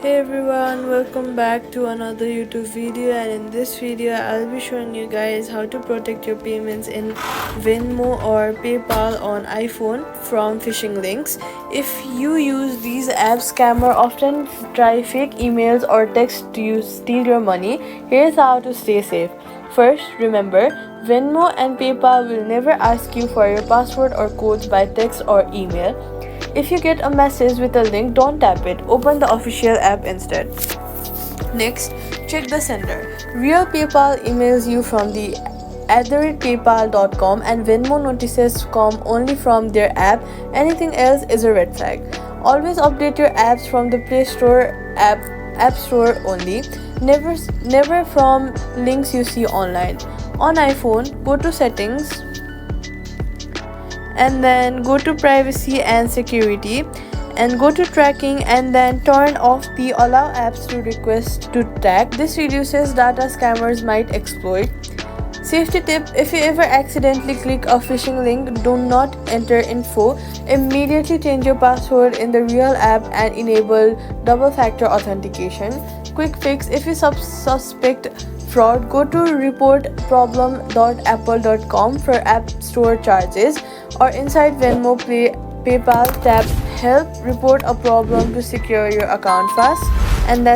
Hey everyone, welcome back to another YouTube video, and in this video I'll be showing you guys how to protect your payments in Venmo or PayPal on iPhone from phishing links. If you use these apps, scammers often try fake emails or text to steal your money. Here's how to stay safe. First, remember, Venmo and PayPal will never ask you for your password or codes by text or email. If you get a message with a link, don't tap it. Open the official app instead. Next, check the sender. Real PayPal emails you from the @paypal.com and Venmo notices come only from their app. Anything else is a red flag. Always update your apps from the Play Store app Store only. Never from links you see online. On iPhone, go to settings and then go to privacy and security and go to tracking and then turn off the allow apps to request to track. This reduces data scammers might exploit. Safety tip: if you ever accidentally click a phishing link, do not enter info. Immediately change your password in the real app and enable double factor authentication. Quick fix: if you suspect fraud, go to reportproblem.apple.com for app store charges, or inside Venmo PayPal, tap help, report a problem to secure your account fast, and then